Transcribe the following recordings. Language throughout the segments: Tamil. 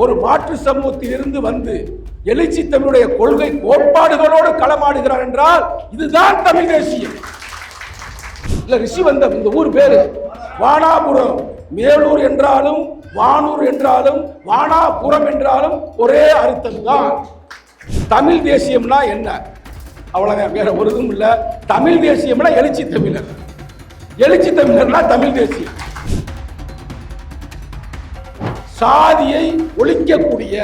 ஒரு மாற்று சமூகத்தில் இருந்து வந்து எழுச்சி தமிழுடைய கொள்கை கோட்பாடுகளோடு களமாடுகிறார் என்றால் இதுதான் தமிழ் தேசியம். இல்ல ரிஷிவந்தம் இந்த ஊர் பேரு வானாபுரம், மேலூர் என்றாலும் வானூர் என்றாலும் வானாபுரம் என்றாலும் ஒரே அர்த்தம் தான். தமிழ் தேசியம்னா என்ன? அவ்வளவுதான், வேற ஒரு இதுவும் இல்ல. தமிழ் தேசியம்னா எழுச்சி தமிழர், எழுச்சி தமிழர்னா தமிழ் தேசியம். சாதியை ஒழிக்கக்கூடிய,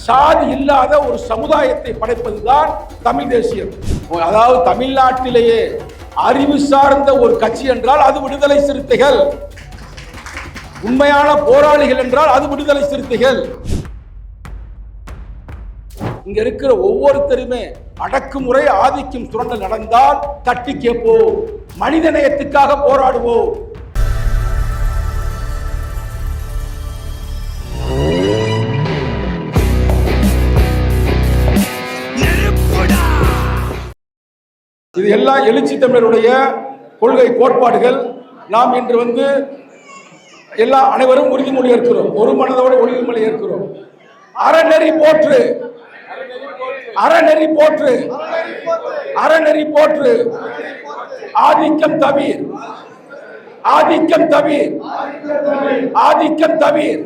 சாதி இல்லாத ஒரு சமுதாயத்தை படைப்பதுதான் தமிழ் தேசியம். அதாவது தமிழ்நாட்டிலேயே அறிவு சார்ந்த ஒரு கட்சி என்றால் அது விடுதலை சிறுத்தைகள், உண்மையான போராளிகள் என்றால் அது விடுதலை சிறுத்தைகள். இங்க இருக்கிற ஒவ்வொருத்தருமே அடக்குமுறை ஆதிக்கம் சுரண்டல் நடந்தால் தட்டி கேட்போம், மனித நேயத்துக்காக போராடுவோம். இது எல்லாம் எழுச்சி தமிழருடைய கொள்கை கோட்பாடுகள். நாம் இன்று எல்லாம் அனைவரும் உறுதிமொழி ஏற்கிறோம், ஒரு மனதோடு உறுதிமொழி ஏற்கிறோம். அறநெறி போற்று, அறநெறி போற்று, அறநெறி போற்று, ஆதிக்கம் தவிர், ஆதிக்கம் தவிர், ஆதிக்கம் தவிர்,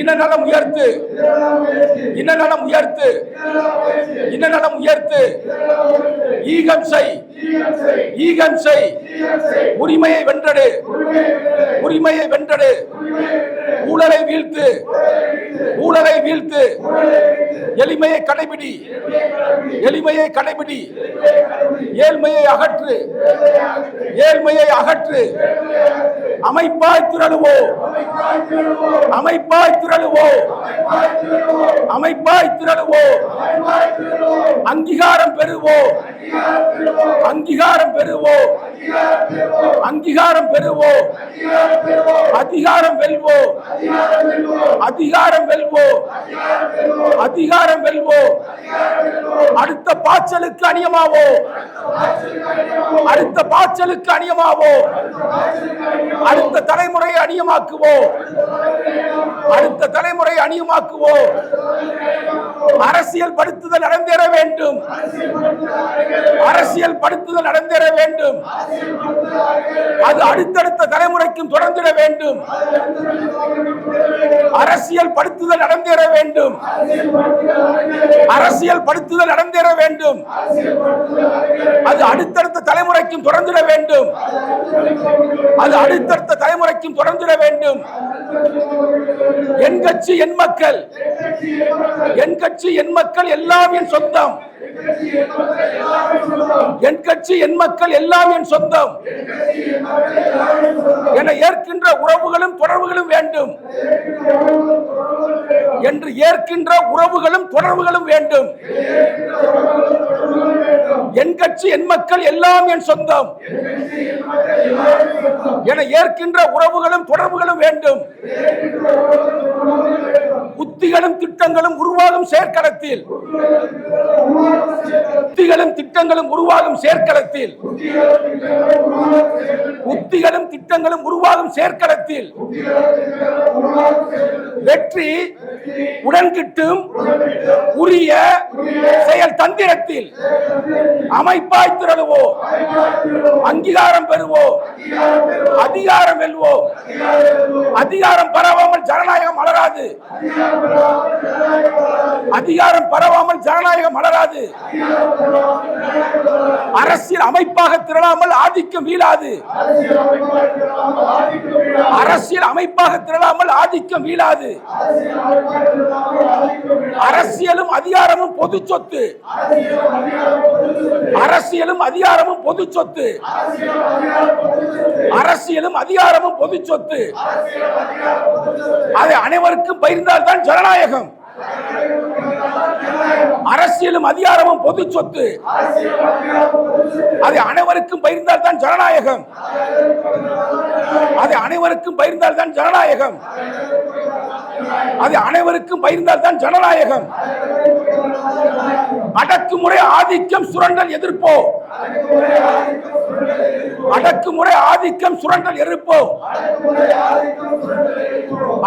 இனநலம் உயர்த்து, இனநலம் உயர்த்து, இனநலம் உயர்த்து, ஈகம் செய், ஈகம் செய், உரிமையை வென்றெடு, உரிமையை வென்றெடு, ஊழலை வீழ்த்து, ஊழலை வீழ்த்து, எளிமையை கடைபிடி, எளிமையை கடைபிடி, ஏழ்மையை அகற்று, ஏழ்மையை அகற்று, அமைப்பாய் திரளுவோ, அமைப்பாய் திரளுவோ, அமைப்பாய் திரளுவோ, அங்கீகாரம் பெறுவோ, அங்கீகாரம் பெறுவோ, அங்கீகாரம் பெறுவோ, அதிகாரம் வெல்வோ, அதிகாரம் வெல்வோ, அதிகாரம் வெல்வோ, அடுத்த பாய்ச்சலுக்கு அணியமாவோ, அடுத்த பாய்ச்சலுக்கு அணியமாவோ, அடுத்த தலைமுறை அணியமாக்குவோ, அடுத்த தலைமுறை அணியமாக்குவோ. அரசியல் படுத்துதல் நடந்தேற வேண்டும், அரசியல் படுத்துதல் நடந்தேற வேண்டும், அது அடுத்தடுத்த தலைமுறைக்கும் தொடர்ந்திட வேண்டும். அரசியல் படுத்துதல் நடந்தேற வேண்டும், அரசியல் படுத்துதல் நடந்தேற வேண்டும், அது அடுத்தடுத்த தலைமுறைக்கும் தொடர்ந்திட வேண்டும், அது அடுத்தடுத்த தலைமுறைக்கும் தொடர்ந்திட வேண்டும். என் கட்சி என் மக்கள், என் கட்சி என் மக்கள் எல்லாம் என் சொந்தம், என் கட்சி என் மக்கள் எல்லாம் என் சொந்தம் என ஏற்கின்ற உறவுகளும் தொடர்புகளும் வேண்டும், என்று ஏற்கின்ற உறவுகளும் தொடர்புகளும் வேண்டும். என் கட்சி என் மக்கள் எல்லாம் என் சொந்தம் என ஏற்கின்ற உறவுகளும் தொடர்புகளும் வேண்டும். உத்திகளும் திட்டங்களும் உருவாகும் செயற்களத்தில், உத்திகளும் திட்டங்களும் உருவாகும் செயற்களத்தில், உத்திகளும் திட்டங்களும் உருவாகும் செயற்களத்தில் வெற்றி உடன் கிட்டும் உரிய செயல் தந்திரத்தில் அமைப்பாய் திரளுவோ, அங்கீகாரம் பெறுவோ, அதிகாரம் வெல்வோ. அதிகாரம் பரவாமல் ஜனநாயகம் மலராது, அதிகாரம் பரவாமல் ஜனநாயகம் மலராது. அரசியல் அமைப்பாக திரளாமல் ஆதிக்கம் வீழாது, அரசியல் அமைப்பாக திரளாமல் ஆதிக்கம் வீழாது. அரசியலும் அதிகாரமும் பொது சொத்து, அரசியலும் அதிகாரமும் பொது சொத்து, அரசியலும் அதிகாரமும் பொது சொத்து. அதை அனைவருக்கும் பகிர்ந்தால் தான் ஜனநாயகம். அரசியலும் அதிகாரமும் பொது சொத்து, அதை அனைவருக்கும் பகிர்ந்தால் தான் ஜனநாயகம், அதை அனைவருக்கும் பகிர்ந்தால் தான் ஜனநாயகம், அதை அனைவருக்கும் பகிர்ந்தால் தான் ஜனநாயகம். அடக்குமுறை ஆதிக்கம் சுரண்டல் எதிர்ப்போ, அடக்குமுறை ஆதிக்கம் சுரண்டல் எதிர்ப்போ,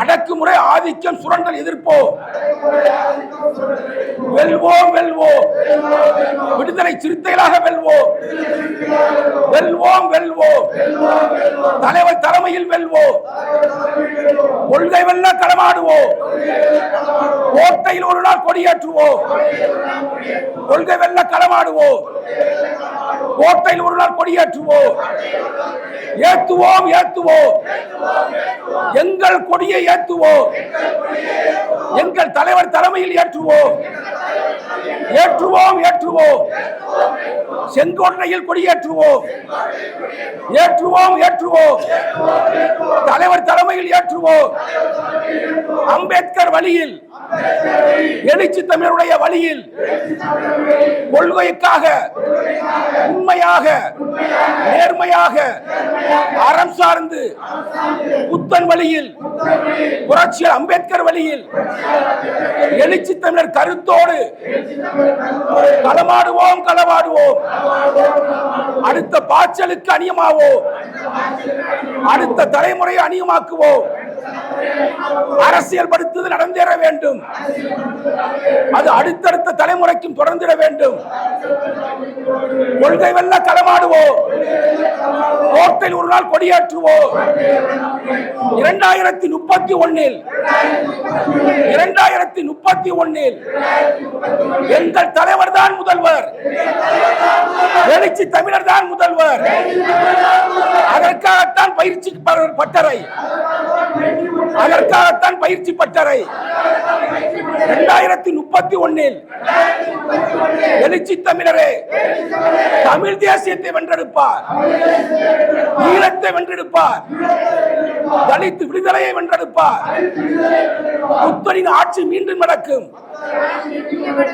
அடக்குமுறை ஆதிக்கம் சுரண்டல் எதிர்ப்போம். வெல்வோம் வெல்வோம். விடுதலை சிறுத்தைகளாக வெல்வோம். வெல்வோம் வெல்வோம். தலைவர் தலைமையில் வெல்வோம். கொள்கை வெல்ல களமாடுவோம். கோட்டையில் ஒரு நாள் கொடியேற்றுவோம். கொள்கை வெல்ல களமாடுவோம். கோட்டையில் ஒரு நாள் கொடியேற்றுவோம். ஏத்துவோம் ஏத்துவோம். எங்கள் கொடியை ஏற்றுவோம். எங்கள் தலைவர் தலைமையில் ஏற்றுவோம். ஏற்றுவோம் ஏற்றுவோம். செங்கோட்டையில் கொடியேற்றுவோம். ஏற்றுவோம் ஏற்றுவோம். தலைவர் தலைமையில் ஏற்றுவோம். அம்பேத்கர் வழியில், எழுச்சி தமிழருடைய வழியில், கொள்கைக்காக உண்மையாக நேர்மையாக அறம் சார்ந்து புத்தன் வழியில், புரட்சியர் அம்பேத்கர் வழியில், எழுச்சி தமிழர் கருத்தோடு களமாடுவோம் களமாடுவோம். அடுத்த பாய்ச்சலுக்கு அணியமாவோம். அடுத்த தலைமுறை அணியமாக்குவோம். அரசியல் படுத்துவது நடந்தேற வேண்டும். அது அடுத்தடுத்த தலைமுறைக்கும் தொடர்ந்திட வேண்டும். கொள்கை வெல்ல களமாடுவோம். கோட்டையில் ஒரு நாள் கொடியேற்றுவோம். 2031 எங்கள் தலைவர் தான் முதல்வர். எழுச்சி தமிழர் தான் முதல்வர். அதற்காகத்தான் பயிற்சி பட்டறை. அதற்காகத்தான் பயிற்சி பட்டறை. 2031 எழுச்சி தமிழரே தமிழ் தேசியத்தை வென்றெடுப்பார். ஈழத்தை வென்றெடுப்பார். தலித் விடுதலையை வென்றெடுப்பார். புத்தனின் ஆட்சி மீண்டும் நடக்கும்.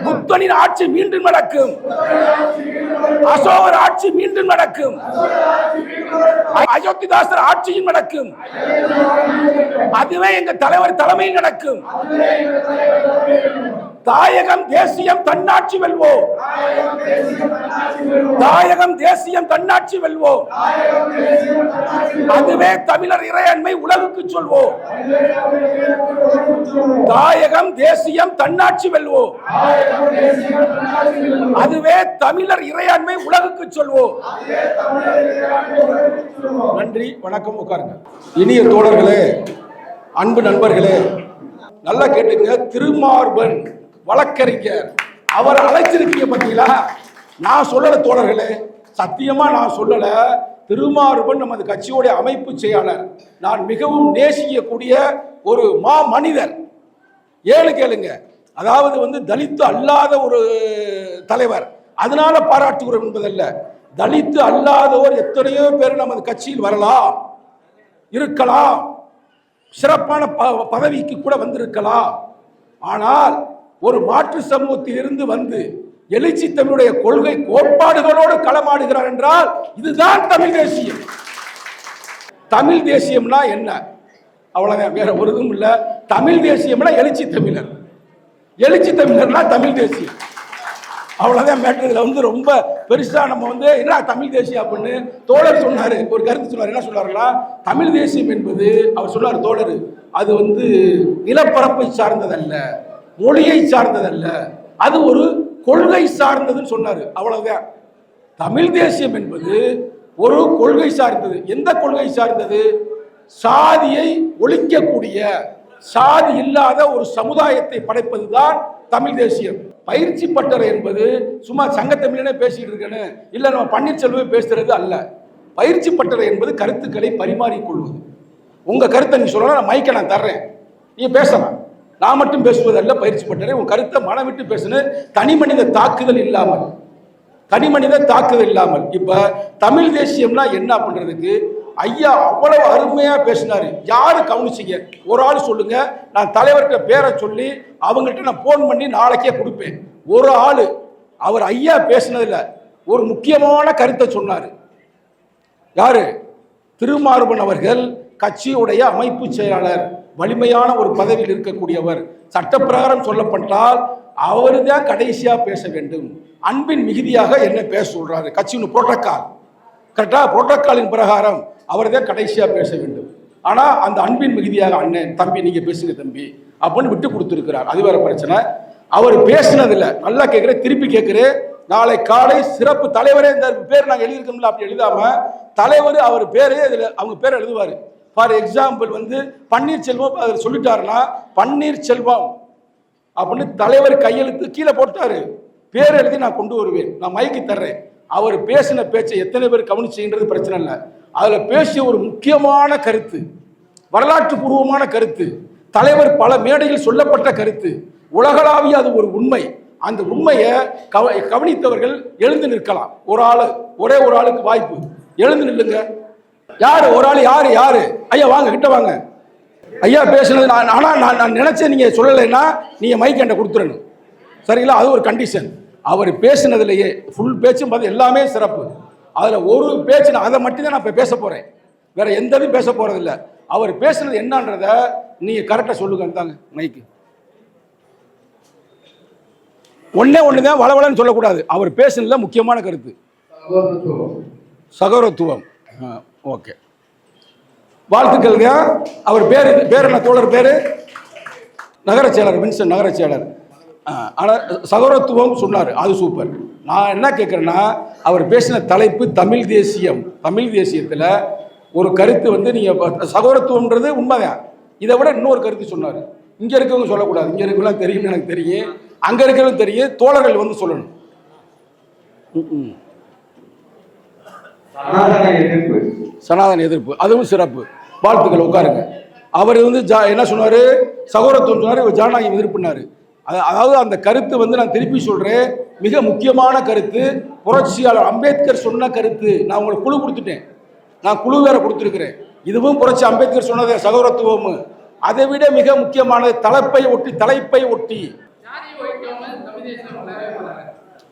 புத்தனின் ஆட்சி மீண்டும் நடக்கும். அசோகர் ஆட்சி மீண்டும் நடக்கும். அயோத்திதாசர் ஆட்சியும் நடக்கும். அதுவே எங்க தலைவர் தலைமையில் நடக்கும். தாயகம் தேசியம் தன்னாட்சி வெல்வோம். தாயகம் தேசியம் தன்னாட்சி வெல்வோம். அதுவே தமிழர் இறையாண்மை உலகுக்கு சொல்வோம். தாயகம் தேசியம் தன்னாட்சி வெல்வோம். அதுவே தமிழர் இறையாண்மை உலகுக்கு சொல்வோம். நன்றி, வணக்கம். உட்காருங்க. இனிய தோழர்களே, அன்பு நண்பர்களே, நல்லா கேட்டுங்க. திருமார்பன் வழக்கறிஞர் அவர் அழைச்சிருக்கீங்க பார்த்தீங்களா? நான் சொல்லல தோழர்களே, சத்தியமா நான் சொல்லல. திருமார்பன் நமது கட்சியோடைய அமைப்பு செயலாளர். நான் மிகவும் நேசிக்கக்கூடிய ஒரு மனிதர். கேளுங்க. அதாவது தலித்து அல்லாத ஒரு தலைவர், அதனால பாராட்டுகிறோம் என்பதல்ல. தலித்து அல்லாதவர் எத்தனையோ பேர் நமது கட்சியில் வரலாம், இருக்கலாம், சிறப்பான பதவிக்கு கூட வந்திருக்கலாம். ஆனால் ஒரு மாற்று சமூகத்தில் இருந்து வந்து எழுச்சி தமிழுடைய கொள்கை கோட்பாடுகளோடு களமாடுகிறார் என்றால் இதுதான் தமிழ் தேசியம். தமிழ் தேசியம்னா என்ன? அவ்வளவுதான், வேற ஒரு இதுவும் இல்ல. தமிழ் தேசியம்னா எழுச்சி தமிழர், எழுச்சி தமிழர்னா தமிழ் தேசியம். அவ்வளவுதான் மேட்டர். இதுல ரொம்ப பெருசா நம்ம என்ன தமிழ் தேசியம் அப்படின்னு தோழர் சொன்னாரு, ஒரு கருத்து சொன்னார். என்ன சொன்னார்களா? தமிழ் தேசியம் என்பது, அவர் சொன்னார் தோழர், அது நிலப்பரப்பை சார்ந்ததல்ல, மொழியை சார்ந்ததல்ல, அது ஒரு கொள்கை சார்ந்ததுன்னு சொன்னாரு. அவ்வளவுதான். தமிழ் தேசியம் என்பது ஒரு கொள்கை சார்ந்தது. எந்த கொள்கை சார்ந்தது? சாதியை ஒழிக்கக்கூடிய, சாதி இல்லாத ஒரு சமுதாயத்தை படைப்பதுதான் தமிழ் தேசியம். பயிற்சி பட்டறை என்பது சும்மா சங்கத்தமிழனே பேசிட்டு இருக்கேன்னு இல்ல, நம்ம பன்னீர்செல்வமே பேசுறது அல்ல. பயிற்சி பட்டறை என்பது கருத்துக்களை பரிமாறிக்கொள்வது. உங்க கருத்தை நீ சொல்லலாம், நான் மைக்கை நான் தர்றேன், நீ பேசலாம். நான் மட்டும் பேசுவதல்ல பயிற்சி பட்டறை. உன் கருத்தை மனம் விட்டு பேசணும். தனி மனித தாக்குதல் இல்லாமல், தனி மனித தாக்குதல் இல்லாமல். இப்ப தமிழ் தேசியம்னா என்ன அப்படின்றதுக்கு ஐயா அவ்வளவு அருமையா பேசினாரு. யாரு கவனிச்சிங்க? ஒரு ஆள் சொல்லுங்க. நான் தலைவர்கிட்ட பேரை சொல்லி அவங்கள்ட்ட நான் போன் பண்ணி நாளைக்கே கொடுப்பேன். ஒரு ஆளு அவர் ஐயா பேசினதுல ஒரு முக்கியமான கருத்தை சொன்னாரு. யாரு? திருமார்பன் அவர்கள் கட்சியுடைய அமைப்பு செயலாளர், வலிமையான ஒரு பதவியில் இருக்கக்கூடியவர். சட்டப்பிரகாரம் சொல்லப்பட்டால் அவரு தான் கடைசியா பேச வேண்டும். அன்பின் மிகுதியாக என்ன பேச சொல்றாரு? கட்சியின் புரோட்டோகால், கரெக்டா? புரோட்டோகாலின் பிரகாரம் அவர் தான் கடைசியா பேச வேண்டும். ஆனா அந்த அன்பின் மிகுதியாக அண்ணன் தம்பி நீங்க பேசுங்க தம்பி அப்படின்னு விட்டு கொடுத்துருக்கிறார். அது வேற பிரச்சனை. அவர் பேசினதில்ல நல்லா கேட்கிறேன், திருப்பி கேட்கிறேன். நாளை காலை சிறப்பு தலைவரே இந்த பேர் நாங்கள் எழுதியிருக்கோம்ல, அப்படி எழுதாம தலைவர் அவர் பேரே இதுல அவங்க பேர் எழுதுவாரு. ஃபார் எக்ஸாம்பிள் வந்து பன்னீர்செல்வம் அவர் சொல்லிட்டாருன்னா பன்னீர்செல்வம் அப்படின்னு தலைவர் கையெழுத்து கீழே போட்டாரு, பேர் எழுதி நான் கொண்டு வருவேன், நான் மைக்கு தர்றேன். அவர் பேசின பேச்சை எத்தனை பேர் கவனிச்சுன்றது பிரச்சனை இல்லை. அதுல பேசிய ஒரு முக்கியமான கருத்து, வரலாற்று பூர்வமான கருத்து, தலைவர் பல மேடையில் சொல்லப்பட்ட கருத்து, உலகளாவிய அது ஒரு உண்மை. அந்த உண்மையை கவனித்தவர்கள் எழுந்து நிற்கலாம். ஒரு ஆளு, ஒரே ஒரு ஆளுக்கு வாய்ப்பு, எழுந்து நில்லுங்க. யாரு ஒரு ஆள்? யாரு யாரு? ஐயா வாங்க, கிட்ட வாங்க. ஐயா பேசுனது நான் நினைச்சேன், நீங்க சொல்லலைன்னா நீங்க மைக் என்கிட்ட கொடுத்துடணும், சரிங்களா? அது ஒரு கண்டிஷன். அவர் பேசினதுலேயே ஃபுல் பேச்சும் பார்த்து எல்லாமே சிறப்பு. அதில் ஒரு பேச்சு அதை மட்டும்தான் நான் இப்போ பேச போகிறேன், வேற எந்த இதுவும் பேச போகிறதில்ல. அவர் பேசுனது என்னன்றத நீங்கள் கரெக்டாக சொல்லுங்க. தாங்க மைக்கு. ஒன்னே ஒன்று தான், வளவளன்னு சொல்லக்கூடாது. அவர் பேசுனதுல முக்கியமான கருத்து சகோதரத்துவம். ஓகே, வாழ்த்துக்கள். அவர் பேர் என்ன தோழர்? பேர் நகரச் செயலர், வின்சன் நகரச் செயலர். ஆனால் சகோதரத்துவம் சொன்னார், அது சூப்பர். நான் என்ன கேட்குறேன்னா, அவர் பேசின தலைப்பு தமிழ் தேசியம். தமிழ் தேசியத்தில் ஒரு கருத்து வந்து நீங்கள் சகோதரத்துவம்ன்றது உண்மைதான், இதை விட இன்னொரு கருத்து சொன்னார். இங்கே இருக்கவங்க சொல்லக்கூடாது, இங்கே இருக்கவங்களாம் தெரியும்னு எனக்கு தெரியும், அங்கே இருக்கிறவங்க தெரியும், தோழர்கள் வந்து சொல்லணும். சனாதன எதிர்ப்பு, அதுவும் சிறப்பு. வாழ்த்துக்கள், உட்காருங்க. அவர் வந்து என்ன சொன்னார்? சகோதரத்துவம் சொன்னார், ஜனநாயகம் எதிர்ப்புனாரு. அதாவது அந்த கருத்து வந்து நான் திருப்பி சொல்றேன், மிக முக்கியமான கருத்து. புரட்சியாளர் அம்பேத்கர் சொன்ன கருத்து. நான் உங்களுக்கு குழு கொடுத்துட்டேன், நான் குழு வேற கொடுத்துருக்கிறேன். இதுவும் புரட்சி அம்பேத்கர் சொன்னது சகோதரத்துவம். அதை விட மிக முக்கியமானது தலைப்பை ஒட்டி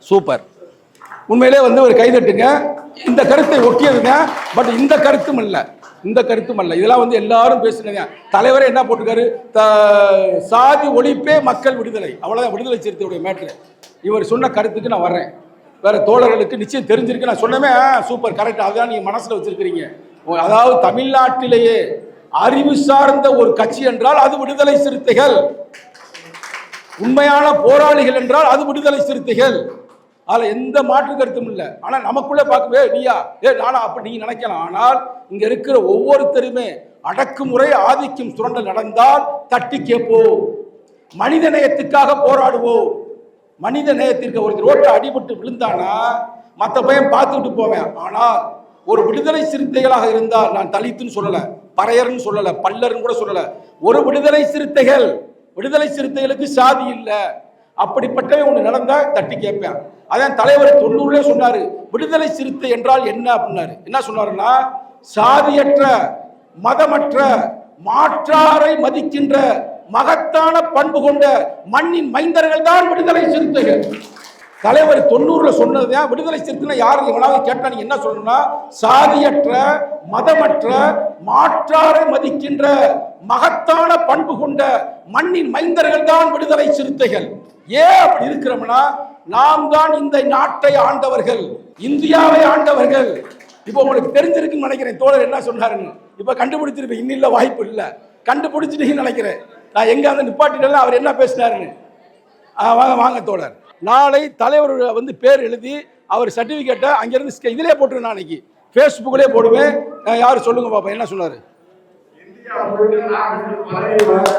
சூப்பர். உண்மையிலே வந்து ஒரு கைதட்டுங்க. இந்த கருத்தை ஒட்டியதுங்க. பட் இந்த கருத்தும் இல்லை, இந்த கருத்தும் அல்ல. இதெல்லாம் வந்து எல்லாரும் பேசுனீங்க. தலைவரே என்ன போட்டுக்காரு? சாதி ஒழிப்பே மக்கள் விடுதலை, அவ்வளவுதான் விடுதலை சிறுத்தையுடைய மேட்ரு. இவர் சொன்ன கருத்துக்கு நான் வர்றேன். வேற தோழர்களுக்கு நிச்சயம் தெரிஞ்சிருக்கு. நான் சொன்னமே சூப்பர், கரெக்ட். அதுதான் நீங்க மனசுல வச்சிருக்கிறீங்க. அதாவது தமிழ்நாட்டிலேயே அறிவு சார்ந்த ஒரு கட்சி என்றால் அது விடுதலை சிறுத்தைகள். உண்மையான போராளிகள் என்றால் அது விடுதலை சிறுத்தைகள். அதில் எந்த மாற்று கருத்தும் இல்லை. ஆனால் நமக்குள்ளே பார்க்கவே நீயா நானா அப்படி நீங்க நினைக்கலாம். ஆனால் இங்க இருக்கிற ஒவ்வொருத்தருமே அடக்குமுறை ஆதிக்கம் சுரண்டல் நடந்தால் தட்டி கேட்போம், மனித நேயத்துக்காக போராடுவோம். மனித நேயத்திற்கு ஒரு ரோட்டை அடிபட்டு விழுந்தானா மற்ற பையன் பார்த்துட்டு போவேன். ஆனால் ஒரு விடுதலை சிறுத்தைகளாக இருந்தால், நான் தலித்துன்னு சொல்லலை, பறையர்னு சொல்லலை, பல்லர்னு கூட சொல்லலை, ஒரு விடுதலை சிறுத்தைகள், விடுதலை சிறுத்தைகளுக்கு சாதி இல்லை. அப்படிப்பட்டவன் ஒன்று நடந்தா தட்டி கேட்பேன். அதான் தலைவர் 90 சொன்னாரு, விடுதலை சிறுத்தை என்றால் என்ன அப்படின்னாரு. என்ன சொன்னாருன்னா, சாதியற்ற மதமற்ற மாற்றாரை மதிக்கின்ற மகத்தான பண்பு கொண்ட மண்ணின் மைந்தர்கள் தான் விடுதலை சிறுத்தைகள். தலைவர் 90 சொன்னதுதான் விடுதலை சிறுத்தைனா யாரு எவனாவது கேட்டா நீங்க என்ன சொல்லணும்னா, சாதியற்ற மதமற்ற மாற்றாரை மதிக்கின்ற மகத்தான பண்பு கொண்ட மண்ணின் மைந்தர்கள் தான் விடுதலை சிறுத்தைகள். ஏன் அப்படி இருக்கிறோம்னா, நாம் தான் இந்த நாட்டை ஆண்டவர்கள், இந்தியாவை ஆண்டவர்கள். இப்போ உங்களுக்கு தெரிஞ்சிருக்குன்னு நினைக்கிறேன் தோழர் என்ன சொன்னாருன்னு. இப்ப கண்டுபிடிச்சிருப்பேன், இன்னும் இல்ல வாய்ப்பு இல்லை, கண்டுபிடிச்சிட்டீங்கன்னு நினைக்கிறேன். நான் எங்க அந்த நிப்பாட்டிட்டு அவர் என்ன பேசினாருன்னு. வாங்க வாங்க தோழர். நாளை தலைவர் வந்து பேர் எழுதி அவர் சர்டிபிகேட்டை அங்கிருந்து இதிலே போட்டுருவேன். நாளைக்கு ஃபேஸ்புக்லேயே போடுவேன். யாரு சொல்லுங்க பாப்பா, என்ன சொன்னாரு?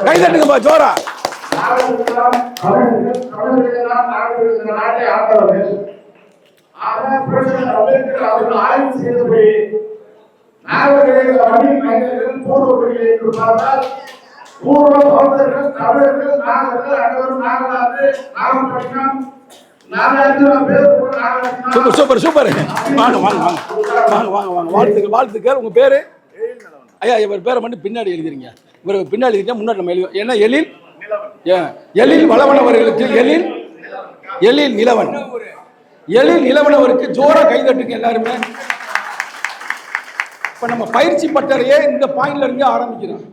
கைதட்டுங்கப்பா ஜோரா. Super super. வாங்க வாங்க வாங்க வாங்க வாங்க வாங்க. வாழ்த்துக்கள் வாழ்த்துக்கள். உங்க பேரு? ஐயா இவர் பேரை மட்டும் பின்னாடி எழுதிருங்க. இவர் பின்னாடி எழுதிட்டா முன்னாடி நம்ம எழுதுவோம். ஏன்னா எழில் வளவன் அவர்களுக்கு எழில் நிலவன் அவருக்கு ஜோரா கைதட்டுங்க எல்லாருமே. இப்ப நம்ம பயிற்சி பட்டறையே இந்த பாயிண்ட்ல இருந்து ஆரம்பிக்கிறோம்.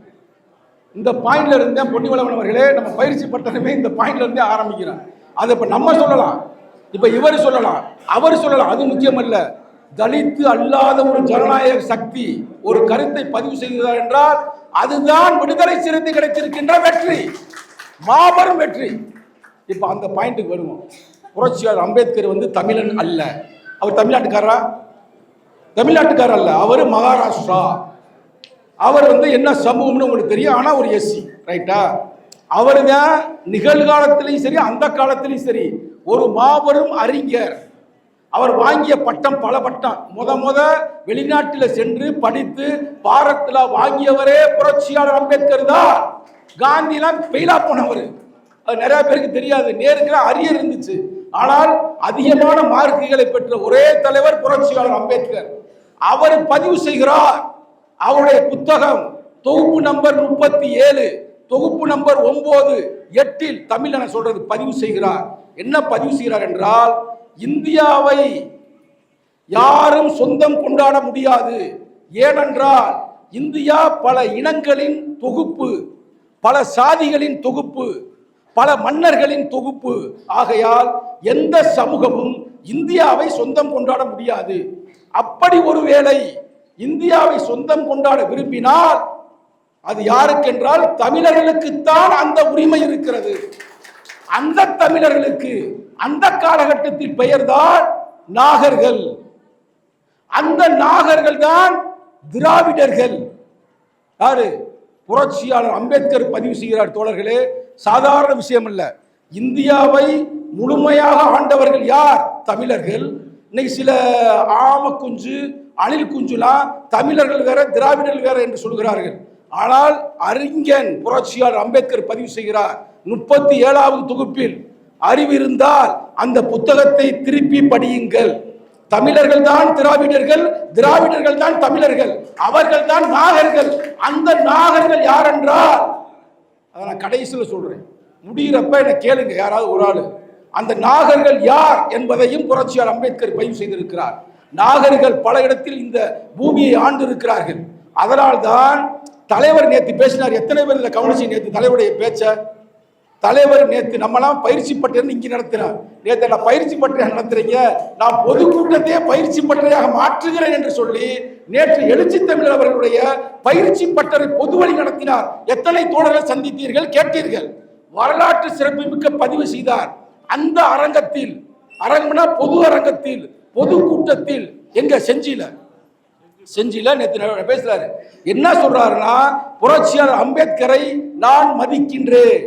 இந்த பாயிண்ட்ல இருந்தே பொன்னிவளவன் அவர்களே, நம்ம பயிற்சி பட்டறையுமே இந்த பாயிண்ட்ல இருந்தே ஆரம்பிக்கிறோம். அதை இப்ப நம்ம சொல்லலாம், இப்ப இவர் சொல்லலாம், அவர் சொல்லலாம், அது முக்கியம் அல்ல. தலித்து அல்லாத ஒரு ஜனநாயக சக்தி, ஒரு கருத்தை பதிவு செய்கிறார் என்றால் அதுதான் விடுதலை சிறுத்தை கிடைத்திருக்கின்ற வெற்றி, மாபெரும் வெற்றி. இப்ப அந்த பாயிண்ட்டுக்கு வருவோம். புரட்சியாளர் அம்பேத்கர் தமிழன் அல்ல. அவர் தமிழ்நாட்டுக்காரரா? தமிழ்நாட்டுக்காரர் அல்ல, அவர் மகாராஷ்டிரா. அவர் என்ன சமூகம்னு உங்களுக்கு தெரியும், ஆனா ஒரு எஸ்சி, ரைட்டா? அவர் தான் நிகழ்காலத்திலையும் சரி அந்த காலத்திலையும் சரி ஒரு மாபெரும் அறிஞர். அவர் வாங்கிய பட்டம் பல பட்டம். முத வெளிநாட்டில் சென்று படித்து பாரத்ல வாங்கியவரே புரட்சியாளர் அம்பேத்கர் தான். காந்திலாம் பெயிலா போனவர், அது நிறைய பேருக்கு தெரியாது. நேருக்கு அரியர் இருந்துச்சு, ஆனால் அதிகமான மார்க்குகளை பெற்ற ஒரே தலைவர் புரட்சியாளர் அம்பேத்கர். அவர் பதிவு செய்கிறார், அவருடைய புத்தகம் தொகுப்பு நம்பர் 37, தொகுப்பு நம்பர் 9, 8 தமிழ் என சொல்றது பதிவு செய்கிறார். என்ன பதிவு செய்கிறார் என்றால், இந்தியாவை யாரும் சொந்தம் கொண்டாட முடியாது. ஏனென்றால் இந்தியா பல இனங்களின் தொகுப்பு, பல சாதிகளின் தொகுப்பு, பல மன்னர்களின் தொகுப்பு. ஆகையால் எந்த சமூகமும் இந்தியாவை சொந்தம் கொண்டாட முடியாது. அப்படி ஒருவேளை இந்தியாவை சொந்தம் கொண்டாட விரும்பினால் அது யாருக்கென்றால் தமிழர்களுக்குத்தான் அந்த உரிமை இருக்கிறது. அந்த தமிழர்களுக்கு அந்த காலகட்டத்தில் பெயர்தான் நாகர்கள். அந்த நாகர்கள் தான் திராவிடர்கள். யாரு? புரட்சியாளர் அம்பேத்கர் பதிவு செய்கிறார். தோழர்களே, சாதாரண விஷயம் அல்ல. இந்தியாவை முழுமையாக ஆண்டவர்கள் யார்? தமிழர்கள். இன்னைக்கு சில ஆம குஞ்சு அணில் குஞ்சுலாம் தமிழர்கள் வேற திராவிடர்கள் வேற என்று சொல்கிறார்கள். ஆனால் அறிஞன் புரட்சியாளர் அம்பேத்கர் பதிவு செய்கிறார் 37வது தொகுப்பில், அறிவு இருந்தால் அந்த புத்தகத்தை திருப்பி படியுங்கள். தமிழர்கள் தான் திராவிடர்கள், திராவிடர்கள் தான் தமிழர்கள், அவர்கள் தான் நாகர்கள். அந்த நாகர்கள் யார் என்றால், அதை நான் கடைசியில் சொல்றேன், முடிகிறப்ப என்ன கேளுங்க யாராவது ஒரு ஆளு. அந்த நாகர்கள் யார் என்பதையும் புரட்சியாளர் அம்பேத்கர் பதிவு செய்திருக்கிறார். நாகர்கள் பல இடத்தில் இந்த பூமியை ஆண்டு இருக்கிறார்கள். அதனால்தான் தலைவர் நேற்று பேசினார். எத்தனை பேர் இதை கவனிச்சு நேற்று தலைவருடைய பேச்ச? தலைவர் நேற்று நம்மளாம் பயிற்சி பட்டறை இங்கே நடத்தினார். நேற்று நான் பயிற்சி பட்டறையாக நடத்துறீங்க, நான் பொதுக்கூட்டத்தையே பயிற்சி பட்டறையாக மாற்றுகிறேன் என்று சொல்லி நேற்று எழுச்சி தமிழர் அவர்களுடைய பயிற்சி பட்டறை பொது வழி நடத்தினார். எத்தனை தோழர்கள் சந்தித்தீர்கள், கேட்டீர்கள்? வரலாற்று சிறப்புமிக்க பதிவு செய்தார். அந்த அரங்கத்தில், அரங்கம்னா பொது அரங்கத்தில், பொதுக்கூட்டத்தில், எங்க செஞ்சில நேற்று பேசுறாரு. என்ன சொல்றாருன்னா, புரட்சியாளர் அம்பேத்கரை நான் மதிக்கின்றேன்,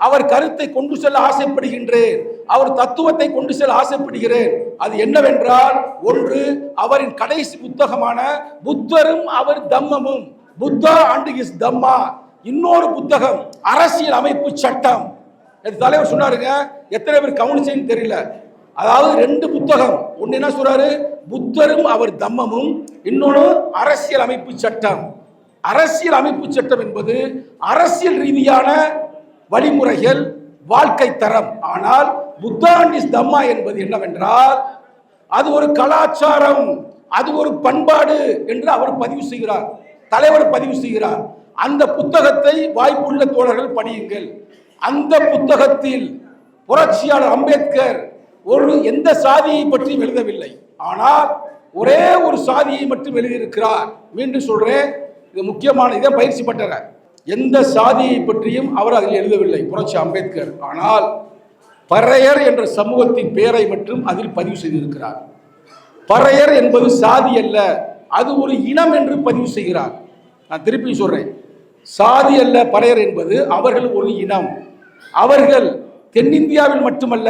அவர் கருத்தை கொண்டு செல்ல ஆசைப்படுகின்றேன், அவர் தத்துவத்தை கொண்டு செல்ல ஆசைப்படுகிறேன். அது என்னவென்றால், ஒன்று அவரின் கடைசி புத்தகமான புத்தரும் அவர் தம்மமும், புத்தா அண்ட் ஹிஸ் தம்மா. இன்னொரு புத்தகம் அரசியல் அமைப்பு சட்டம். தலைவர் சொன்னாருங்க, எத்தனை பேர் கவனிச்சேன்னு தெரியல. அதாவது 2 புத்தகம். ஒன்னு என்ன சொல்றாரு? புத்தரும் அவர் தம்மமும், இன்னொன்று அரசியல் அமைப்பு சட்டம். அரசியல் அமைப்பு சட்டம் என்பது அரசியல் ரீதியான வழிமுறைகள், வாழ்க்கை தரம். ஆனால் புத்தா அண்ட் ஹிஸ் தம்மா என்பது என்னவென்றால், அது ஒரு கலாச்சாரம், அது ஒரு பண்பாடு என்று அவர் பதிவு செய்கிறார், தலைவர் பதிவு செய்கிறார். அந்த புத்தகத்தை வாய்ப்புள்ள தோழர்கள் படியுங்கள். அந்த புத்தகத்தில் புரட்சியாளர் அம்பேத்கர் எந்த சாதியை பற்றியும் எழுதவில்லை, ஆனால் ஒரே ஒரு சாதியை மட்டும் எழுதியிருக்கிறார். மீண்டும் சொல்றேன், இது முக்கியமான, இதை பயிற்சி பட்டற. எந்த சாதியை பற்றியும் அவர் அதில் எழுதவில்லை புரட்சி அம்பேத்கர். ஆனால் பறையர் என்ற சமூகத்தின் பெயரை மட்டும் அதில் பதிவு செய்திருக்கிறார். பறையர் என்பது சாதி அல்ல, அது ஒரு இனம் என்று பதிவு செய்கிறார். நான் திருப்பி சொல்றேன், சாதி அல்ல பறையர் என்பது, அவர்கள் ஒரு இனம். அவர்கள் தென்னிந்தியாவில் மட்டுமல்ல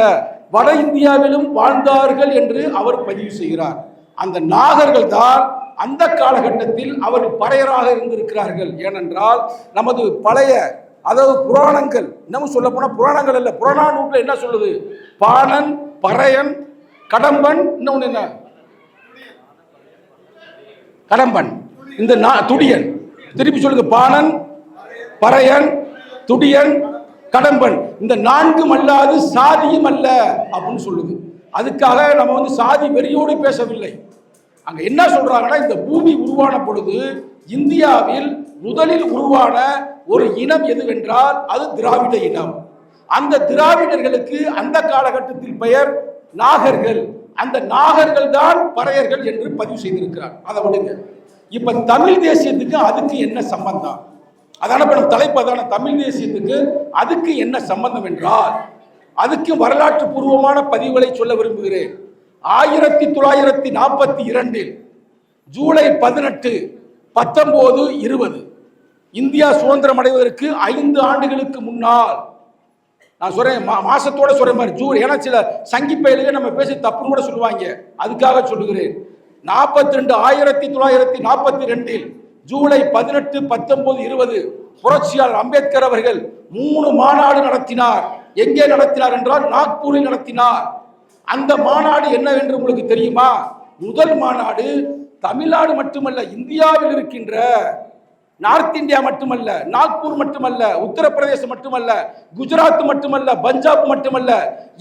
வட இந்தியாவிலும் வாழ்ந்தார்கள் என்று அவர் பதிவு செய்கிறார். அந்த நாகர்கள் தான் அந்த காலகட்டத்தில் அவர்கள் பறையராக இருந்திருக்கிறார்கள். ஏனென்றால் நமது பழைய, அதாவது புராணங்கள், இன்னமும் சொல்ல போனா புராணங்கள் அல்ல, புறநானூற்றில் என்ன சொல்லுது? பாணன், பறையன், கடம்பன், இன்னொன்று என்ன? கடம்பன், இந்த துடியன். திருப்பி சொல்லுங்க, பாணன், பறையன், துடியன், கடம்பன். இந்த 4ம் அல்லாது சாதியும் அல்ல அப்படின்னு சொல்லுது. அதுக்காக நம்ம சாதி வெறியோடு பேசவில்லை. அங்க என்ன சொல்றாங்கன்னா, இந்த பூமி உருவான பொழுது இந்தியாவில் முதலில் உருவான ஒரு இனம் எதுவென்றால் அது திராவிட இனம். அந்த திராவிடர்களுக்கு அந்த காலகட்டத்தில் பெயர் நாகர்கள். அந்த நாகர்கள் தான் பறையர்கள் என்று பதிவு செய்திருக்கிறார். அதை விடுங்க. இப்ப தமிழ் தேசியத்துக்கு அதுக்கு என்ன சம்பந்தம்? அதான இப்ப நம்ம தலைப்பு, அதான தமிழ் தேசியத்துக்கு அதுக்கு என்ன சம்பந்தம் என்றால், அதுக்கு வரலாற்று பூர்வமான பதிவுகளை சொல்ல விரும்புகிறேன். 1942 ஜூலை 18, 19, 20 இந்தியா சுதந்திரம் அடைவதற்கு 5 ஆண்டுகளுக்கு முன்னால், நான் சொல்றேன் மாசத்தோட சொல்றேன் மாதிரி ஜூன், ஏன்னா சில சங்கி பயிலுக நம்ம பேசி தப்புன்னு கூட சொல்லுவாங்க, அதுக்காக சொல்லுகிறேன். 1942 ஜூலை 18, 19, 20 புரட்சியாளர் அம்பேத்கர் அவர்கள் 3 மாநாடு நடத்தினார். எங்கே நடத்தினார் என்றால் நாக்பூரில் நடத்தினார். அந்த மாநாடு என்னவென்று உங்களுக்கு தெரியுமா? முதல் மாநாடு தமிழ்நாடு மட்டுமல்ல, இந்தியாவில் இருக்கின்ற நார்த் இந்தியா மட்டுமல்ல, நாக்பூர் மட்டுமல்ல, உத்தரப்பிரதேசம் மட்டுமல்ல, குஜராத் மட்டுமல்ல, பஞ்சாப் மட்டுமல்ல,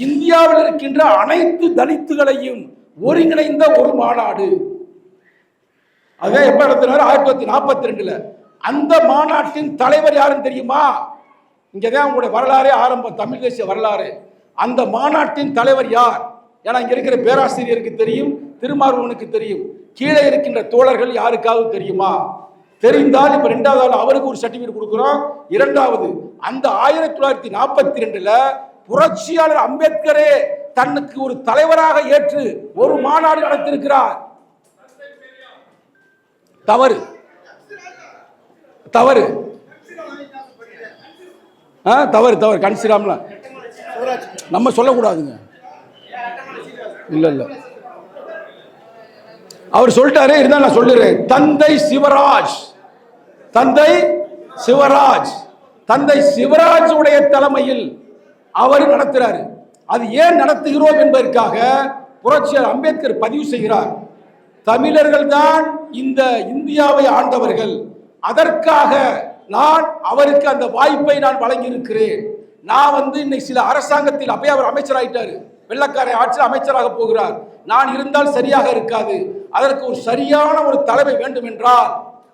இந்தியாவில் இருக்கின்ற அனைத்து தலித்துகளையும் ஒருங்கிணைந்த ஒரு மாநாடு. அதே எப்ப நடத்தினார்? 1942. அந்த மாநாட்டின் தலைவர் யாருன்னு தெரியுமா? இங்கதான் உங்களுடைய வரலாறே ஆரம்பம், தமிழ் தேசிய வரலாறு. அந்த மாநாட்டின் தலைவர் யார்? ஏன்னா இங்க இருக்கிற பேராசிரியருக்கு தெரியும், திருமார்வனுக்கு தெரியும், கீழே இருக்கின்ற தோழர்கள் யாருக்காவது தெரியுமா? தெரிந்தால் இப்ப 2வது அவருக்கு ஒரு சர்டிபிகேட் கொடுக்கிறோம். 2வது, அந்த 1942 புரட்சியாளர் அம்பேத்கரே தன்னுக்கு ஒரு தலைவராக ஏற்று ஒரு மாநாடு நடத்தியிருக்கிறார். தவறு, தவறு, தவறு, தவறு. கன்சிராம்லாம் நம்ம சொல்லக்கூடாதுங்க. இல்ல இல்ல, அவர் சொல்லிட்டாரு, இருந்தா நான் சொல்லுறேன். தந்தை சிவராஜ், தந்தை சிவராஜ், தந்தை சிவராஜ் உடைய தலைமையில் அவர் நடத்துறாரு. அது ஏன் நடத்துகிறோம் என்பதற்காக புரட்சியாளர் அம்பேத்கர் பதிவு செய்கிறார். தமிழர்கள் தான் இந்த இந்தியாவை ஆண்டவர்கள், அதற்காக நான் அவருக்கு அந்த வாய்ப்பை நான் வழங்கி இருக்கிறேன். நான் இன்னைக்கு சில அரசாங்கத்தில் அப்பயே அவர் அமைச்சராயிட்டாரு, வெள்ளக்கார ஆட்சியில் அமைச்சராக போகிறார். நான் இருந்தால் சரியாக இருக்காது. அதற்கு ஒரு சரியான ஒரு தலைமை வேண்டும் என்றால்,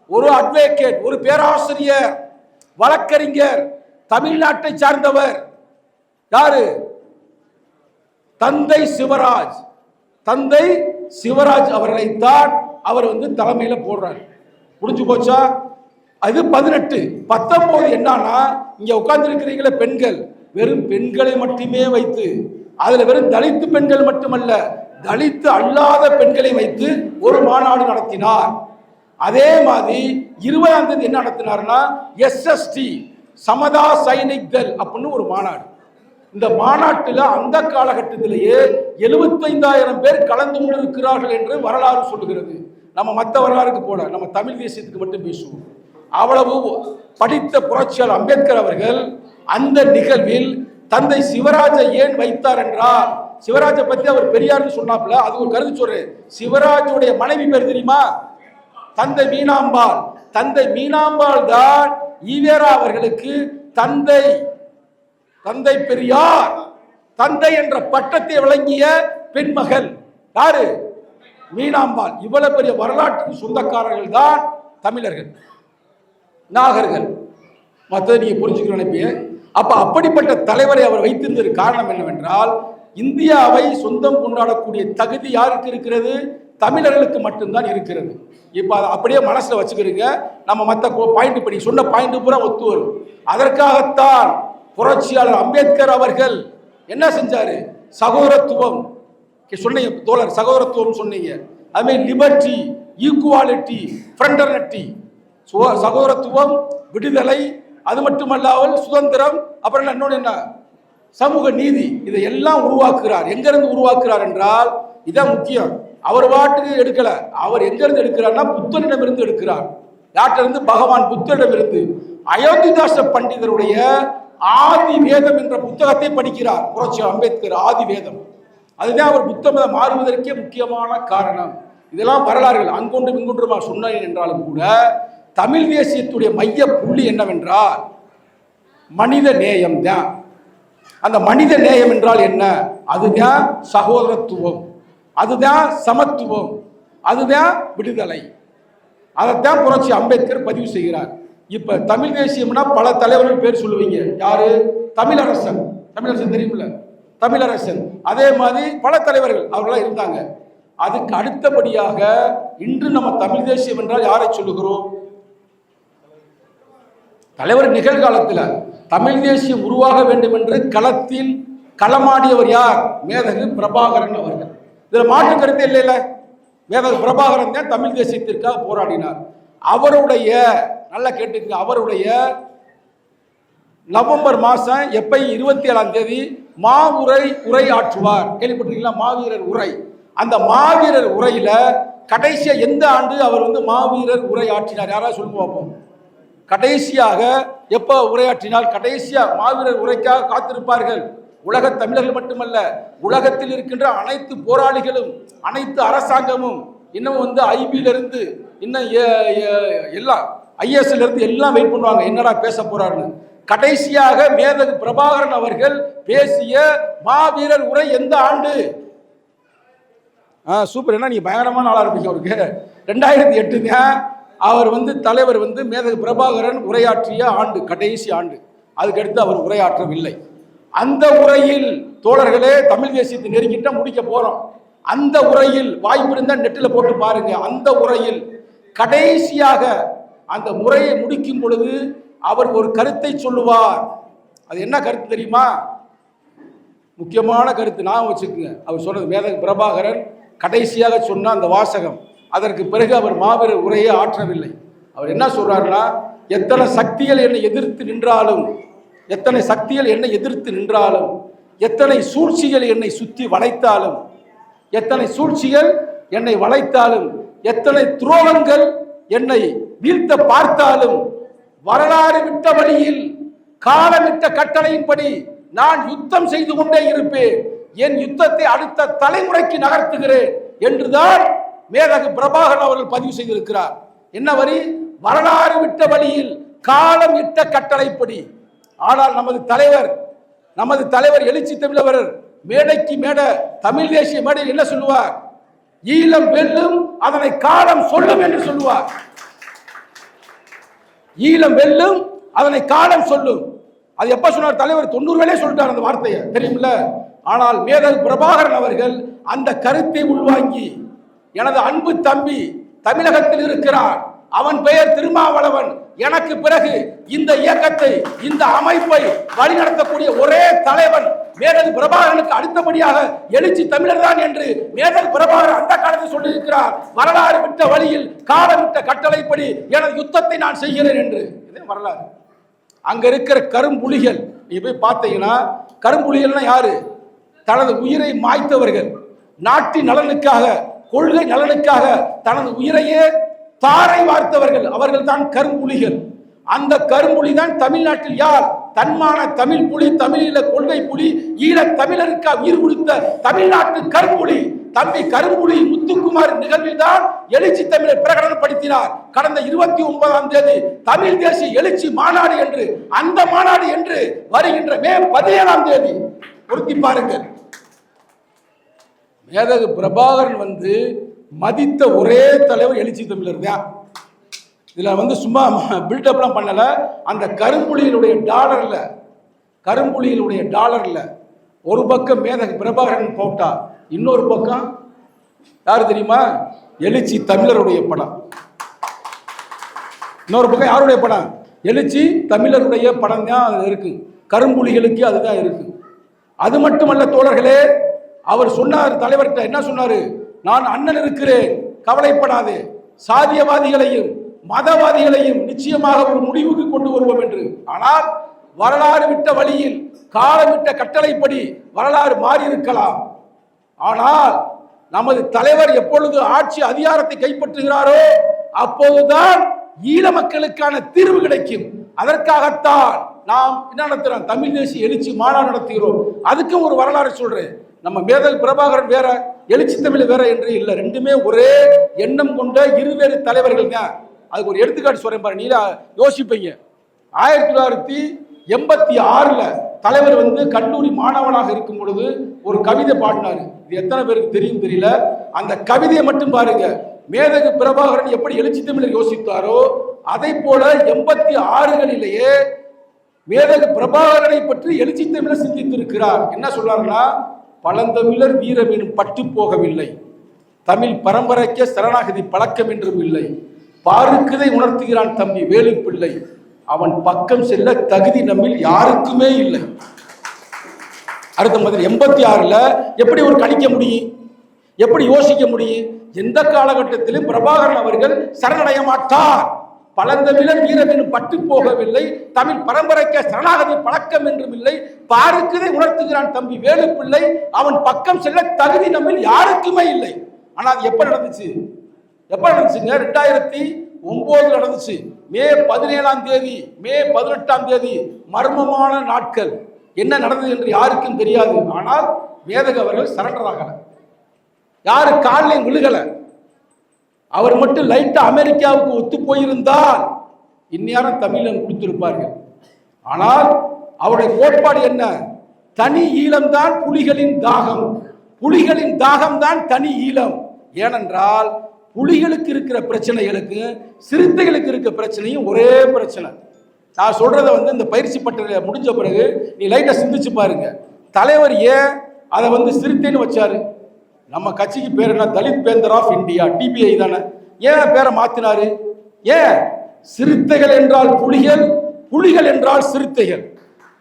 ஒரு அட்வொகேட், ஒரு பேராசிரியர், வழக்கறிஞர், தமிழ்நாட்டை சார்ந்தவர். யாரு? தந்தை சிவராஜ். தந்தை சிவராஜ் அவர்களைத்தான் அவர் தலைமையில போடுறார். புரிஞ்சு போச்சா? அது 18. 19 என்னன்னா, இங்க உட்கார்ந்து இருக்கிறீங்களே பெண்கள், வெறும் பெண்களை மட்டுமே வைத்து, அதுல வெறும் தலித்து பெண்கள் மட்டுமல்ல, தலித்து அல்லாத பெண்களை வைத்து ஒரு மாநாடு நடத்தினார். அதே மாதிரி 20ஆம் தேதி என்ன நடத்தினார்னா, SST சமதா சைனிக் தள் அப்படின்னு ஒரு மாநாடு. இந்த மாநாட்டில் அந்த காலகட்டத்திலேயே 75,000 பேர் கலந்து கொண்டிருக்கிறார்கள் என்று வரலாறு சொல்லுகிறது. நம்ம மற்ற வரலாறுக்கு போல, நம்ம தமிழ் தேசியத்துக்கு மட்டும் பேசுவோம். அவ்வளவு படித்த புரட்சியாளர் அம்பேத்கர் அவர்கள் அந்த நிகழ்வில் தந்தை சிவராஜை ஏன் வைத்தார் என்றால், சிவராஜை பத்தி அவர் பெரியார்னு சொன்னாப்ல, அது ஒரு கருத்து சொல்றேன். சிவராஜுடைய மனைவி பேர் தெரியுமா? தந்தை மீனாம்பாள். தந்தை மீனாம்பாள் தான் ஈவேரா அவர்களுக்கு தந்தை, தந்தை பெரியார், தந்தை என்ற பட்டத்தை வழங்கிய பெண்மகள். யாரு? மீனாம்பாள். இவ்வளவு பெரிய வரலாற்றுக்கு சொந்தக்காரர்கள் தான் தமிழர்கள், நாகர்கள். மற்ற நீங்க புரிஞ்சுக்கணும் நினைப்பீங்க. அப்ப அப்படிப்பட்ட தலைவரை அவர் வைத்திருந்தது காரணம் என்னவென்றால், இந்தியாவை சொந்தம் கொண்டாடக்கூடிய தகுதி யாருக்கு இருக்கிறது? தமிழர்களுக்கு மட்டும்தான் இருக்கிறது. இப்ப அதை அப்படியே மனசுல வச்சுக்கிறீங்க. நம்ம மற்ற பாயிண்ட் படி சொன்ன பாயிண்ட் பூரா ஒத்து வரும். அதற்காகத்தான் புரட்சியாளர் அம்பேத்கர் அவர்கள் என்ன செஞ்சாரு? சகோதரத்துவம் சொன்னீங்க தோழர், சகோதரத்துவம் சொன்னீங்க. அதுமாதிரி லிபர்ட்டி, ஈக்குவாலிட்டி, ஃப்ரெண்டர்னிட்டி, சகோதரத்துவம், விடுதலை, அது மட்டுமல்லாமல் சுதந்திரம், அப்புறம் இன்னொன்று என்ன? சமூக நீதி. இதையெல்லாம் உருவாக்குகிறார். எங்கிருந்து உருவாக்குறார் என்றால், இதான் முக்கியம். அவர் பாட்டுக்கு எடுக்கல. அவர் எங்கிருந்து எடுக்கிறார்னா, புத்தனிடமிருந்து எடுக்கிறார். யார்கிட்ட? பகவான் புத்தரிடமிருந்து. அயோத்திதாச பண்டிதருடைய ஆதி வேதம் என்ற புத்தகத்தை படிக்கிறார் புரட்சியாளர் அம்பேத்கர். ஆதி வேதம், அதுதான் அவர் புத்த மதம் மாறுவதற்கே முக்கியமான காரணம். இதெல்லாம் வரலாறுகள் அங்கொன்றும் இங்கொன்றுமா சொன்னேன் என்றாலும் கூட, தமிழ் தேசியத்துடைய மைய புள்ளி என்னவென்றால் மனித நேயம் தான். அந்த மனித நேயம் என்றால் என்ன? அதுதான் சகோதரத்துவம், அதுதான் சமத்துவம், அதுதான் விடுதலை. அதைத்தான் புரட்சி அம்பேத்கர் பதிவு செய்கிறார். இப்ப தமிழ் தேசியம்னா பல தலைவர்கள் பேர் சொல்லுவீங்க. யாரு? தமிழரசன். தமிழரசன் தெரியுமில்ல? தமிழரசன். அதே மாதிரி பல தலைவர்கள் அவர்களாம் இருந்தாங்க. அதுக்கு அடுத்தபடியாக இன்று நம்ம தமிழ் தேசியம் என்றால் யாரை சொல்லுகிறோம்? தலைவர் நிகழ்காலத்தில் தமிழ் தேசியம் உருவாக வேண்டும் என்று களத்தில் களமாடியவர் யார்? மேதகு பிரபாகரன் அவர்கள். இதுல மாற்று கருத்து இல்லைல்ல. மேதகு பிரபாகரன் தான் தமிழ் தேசியத்திற்காக போராடினார். அவருடைய நல்லா கேட்டுங்க, அவருடைய நவம்பர் மாதம் எப்ப 27ஆம் தேதி மாவுரை உரை ஆற்றுவார். கேள்விப்பட்டிருக்கீங்களா? மாவீரர் உரை. அந்த மாவீரர் உரையில கடைசியா எந்த ஆண்டு அவர் மாவீரர் உரை ஆற்றினார்? யாராவது சொல்லுங்க பார்ப்போம். கடைசியாக எப்ப உரையாற்றினால்? கடைசியா மாவீரர் உரைக்காக காத்திருப்பார்கள் உலக தமிழர்கள் மட்டுமல்ல, உலகத்தில் இருக்கின்ற அனைத்து போராளிகளும், அனைத்து அரசாங்கமும், இன்னும் ஐபியில இருந்து இன்னும் எல்லாம் ஐஎஸ்ல இருந்து எல்லாம் வெயிட் பண்ணுவாங்க, என்னடா பேச போறாருன்னு. கடைசியாக மேதகு பிரபாகரன் அவர்கள் பேசிய மாவீரர் உரை எந்த ஆண்டு? சூப்பர், என்ன நீங்க பயங்கரமான ஆளா இருப்பீங்க. அவருக்கு 2008 அவர் தலைவர் மேதகு பிரபாகரன் உரையாற்றிய ஆண்டு, கடைசி ஆண்டு. அதுக்கடுத்து அவர் உரையாற்றவில்லை. அந்த உரையில் தோழர்களே, தமிழ் தேசியத்தை நெருங்கிட்ட முடிக்க போறோம். அந்த உரையில் வாய்ப்பு இருந்தா நெட்டில் போட்டு பாருங்க. அந்த உரையில் கடைசியாக அந்த முறையை முடிக்கும் பொழுது அவர் ஒரு கருத்தை சொல்லுவார். அது என்ன கருத்து தெரியுமா? முக்கியமான கருத்து, நான் வச்சுக்கோங்க. அவர் சொன்னது மேதகு பிரபாகரன் கடைசியாக சொன்ன அந்த வாசகம். அதற்கு பிறகு அவர் மாவீரர் உரையை ஆற்றவில்லை. அவர் என்ன சொல்றாருன்னா, எத்தனை சக்திகள் என்னை எதிர்த்து நின்றாலும், எத்தனை சக்திகள் என்னை எதிர்த்து நின்றாலும், எத்தனை சூழ்ச்சிகள் என்னை சுற்றி வளைத்தாலும், எத்தனை சூழ்ச்சிகள் என்னை வளைத்தாலும், எத்தனை துரோகங்கள் என்னை வீழ்த்த பார்த்தாலும், வரலாறு விட்ட வழியில் காலமிட்ட கட்டளையின்படி நான் யுத்தம் செய்து கொண்டே இருப்பேன். என் யுத்தத்தை அடுத்த தலைமுறைக்கு நகர்த்துகிறேன் என்றுதான் மேதகு பிரபாகரன் அவர்கள் பதிவு செய்திருக்கிறார். என்ன வரி? வரலாறு விட்ட வழியில் காலம் இட்ட கட்டளைப்படி. ஆனால் நமது தலைவர் எழுச்சி தமிழவர் மேடைக்கு மேடை, தமிழ் தேசிய மேடையில் என்ன சொல்லுவார்? ஈழம் வெல்லும், அதனை காலம் சொல்லும் என்று சொல்லுவார். ஈழம் வெல்லும், அதனை காலம் சொல்லும். அது எப்ப சொன்னார் தலைவர்? 90களே சொல்லிட்டார் அந்த வார்த்தையை, தெரியுமில்ல. ஆனால் மேதகு பிரபாகரன் அவர்கள் அந்த கருத்தை உள்வாங்கி, எனது அன்பு தம்பி தமிழகத்தில் இருக்கிறார், அவன் பெயர் திருமாவளவன், எனக்கு பிறகு இந்த இயக்கத்தை, இந்த அமைப்பை வழிநடத்தக்கூடிய ஒரே தலைவன் மேதகு பிரபாகரனுக்கு அடுத்தபடியாக எழுச்சி தமிழர் தான் என்று மேதகு பிரபாகரன் அந்த காலத்தில் சொல்லியிருக்கிறார். வரலாறு விட்ட வழியில் காலமிட்ட கட்டளைப்படி எனது யுத்தத்தை நான் செய்கிறேன் என்று. இதே வரலாறு. அங்க இருக்கிற கரும்புலிகள் நீ போய் பார்த்தீங்கன்னா, கரும்புலிகள்னா யாரு? தனது உயிரை மாய்த்தவர்கள், நாட்டின் நலனுக்காக, கொள்கை நலனுக்காக தனது உயிரையே தாரை வார்த்தவர்கள், அவர்கள் தான் கரும்புலிகள். அந்த கரும்புலி தான் தமிழ்நாட்டில் யார்? தன்மான தமிழ் புலி, தமிழீழ கொள்கை புலி, ஈழ தமிழருக்கா உயிர் கொடுத்த தமிழ்நாட்டு கரும்புலி. தம்பி கரும்புலி முத்துக்குமார் நிகழ்வில் தான் எழுச்சி தமிழை பிரகடனப்படுத்தினார். கடந்த 29ஆம் தேதி தமிழ் தேசிய எழுச்சி மாநாடு என்று, அந்த மாநாடு என்று வருகின்ற மே 17ஆம் தேதி பொருத்தி பாருங்கள். மேதகு பிரபாகரன் மதித்த ஒரே தலைவர் எழுச்சி தமிழர் தான். இதுல சும்மா பில்டப்லாம் பண்ணல. அந்த கரும்புலியினுடைய டாலர்ல ஒரு பக்கம் மேதகு பிரபாகரன் போட்டா, இன்னொரு பக்கம் யாரு தெரியுமா? எழுச்சி தமிழருடைய படம். இன்னொரு பக்கம் யாருடைய படம்? எழுச்சி தமிழருடைய படம் தான் அது இருக்கு. கரும்புலிகளுக்கு அதுதான் இருக்கு. அது மட்டுமல்ல தோழர்களே, அவர் சொன்னார், தலைவர்கிட்ட என்ன சொன்னாரு? நான் அண்ணன் இருக்கிறேன், கவலைப்படாதே, சாதியவாதிகளையும் மதவாதிகளையும் நிச்சயமாக ஒரு முடிவுக்கு கொண்டு வருவோம் என்று. ஆனால் வரலாறு விட்ட வழியில் காலமிட்ட கட்டளைப்படி வரலாறு மாறி இருக்கலாம். ஆனால் நமது தலைவர் எப்பொழுது ஆட்சி அதிகாரத்தை கைப்பற்றுகிறாரோ அப்போதுதான் ஈழ மக்களுக்கான தீர்வு கிடைக்கும். அதற்காகத்தான் நாம் என்ன நடத்துறோம்? தமிழ் தேசிய எழுச்சி மாநாடு நடத்துகிறோம். அதுக்கும் ஒரு வரலாறு சொல்றேன். நம்ம மேதகு பிரபாகரன் வேற, எழுச்சி தமிழ் வேற என்று இல்லை. ரெண்டுமே ஒரே எண்ணம் கொண்ட இருவேறு தலைவர்கள் தான். அதுக்கு ஒரு எடுத்துக்காட்டு சொல்றேன் பாரு, நீங்க யோசிப்பீங்க. 1986 தலைவர் கல்லூரி மாணவனாக இருக்கும் பொழுது ஒரு கவிதை பாடினாரு. இது எத்தனை பேருக்கு தெரியும் தெரியல. அந்த கவிதையை மட்டும் பாருங்க. மேதகு பிரபாகரன் எப்படி எழுச்சி தமிழர் யோசித்தாரோ அதை போல 86களிலேயே மேதகு பிரபாகரனை பற்றி எழுச்சி தமிழர் சிந்தித்திருக்கிறார். என்ன சொல்றாருன்னா, பழந்தமிழர் வீரமீனும் பட்டு போகவில்லை, தமிழ் பரம்பரைக்க சரணாகதி பழக்கம் என்றும் இல்லை. பாருக்குதை உணர்த்துகிறான் தம்பி வேலு பிள்ளை. அவன் பக்கம் செல்ல தகுதி நம்மில் யாருக்குமே இல்லை. அடுத்த மாதிரி 86ல் எப்படி ஒரு கணிக்க முடியும், எப்படி யோசிக்க முடியும்? எந்த காலகட்டத்திலும் பிரபாகரன் அவர்கள் சரணடைய மாட்டார். பழந்தமிழர் வீரனும் பட்டு போகவில்லை. தமிழ் பரம்பரைக்க சரணாகதி பழக்கம் என்றும் இல்லை. பாருக்குதை உணர்த்துகிறான் தம்பி வேலு பிள்ளை. அவன் பக்கம் செல்ல தகுதி நம்மில் யாருக்குமே இல்லை. ஆனா அது எப்ப நடந்துச்சு? எப்ப நடந்துச்சுங்க? 2009 நடந்துச்சு. மே 17ஆம் தேதி, மே 18ஆம் தேதி மர்மமான நாட்கள். என்ன நடந்தது என்று யாருக்கும் தெரியாது. ஆனால் மேதகு அவர்கள் சரண்டர் ஆகல. யாரு காலையும் விழுகல. அவர் மட்டும் லைட்டா அமெரிக்காவுக்கு ஒத்து போயிருந்தால் இந்நேரம் தமிழன் கொடுத்திருப்பார்கள். ஆனால் அவருடைய கோட்பாடு என்ன? தனி ஈழம்தான் புலிகளின் தாகம். புலிகளின் தாகம் தான் தனி ஈழம். ஏனென்றால் புலிகளுக்கு இருக்கிற பிரச்சனைகளுக்கு சிறுத்தைகளுக்கு இருக்கிற பிரச்சனையும் ஒரே பிரச்சனை. நான் சொல்றத இந்த பயிற்சி பட்டறை முடிஞ்ச பிறகு நீ லைட்டா சிந்திச்சு பாருங்க. தலைவர் ஏன் அதை சிறுத்தைன்னு வச்சாரு? நம்ம கட்சிக்கு பேர் என்ன? Dalit Panther of India, DPI தானே. ஏன் பேரை மாத்தினாரு? ஏன்? சிறுத்தைகள் என்றால் புலிகள், புலிகள் என்றால் சிறுத்தைகள்.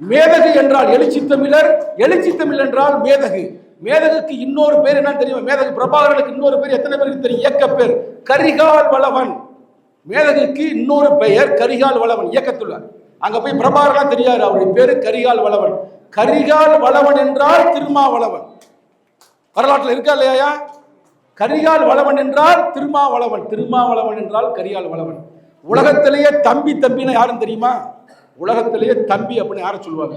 மேதகு என்றால் எழுச்சி தமிழர், எழுச்சி தமிழ் என்றால் மேதகு. மேதகுக்கு இன்னொரு பேர் என்ன தெரியுமா? மேதகு பிரபாகரனுக்கு இன்னொரு பேர் எத்தனை பேருக்கு தெரியும்? இயக்க பேர் கரிகால் வளவன். மேதகுக்கு இன்னொரு பெயர் கரிகால் வளவன். இயக்கத்துல அங்க போய் பிரபாகரன் தெரியாது, அவருடைய பேரு கரிகால் வளவன். கரிகால் வளவன் என்றால் திருமாவளவன். வரலாற்றில் இருக்கா இல்லையா? கரிகால் வளவன் என்றால் திருமாவளவன், திருமாவளவன் என்றால் கரிகால் வளவன். உலகத்திலேயே தம்பி தம்பின்னு யாரும் தெரியுமா? உலகத்திலேயே தம்பி அப்படின்னு யாரும் சொல்லுவாங்க?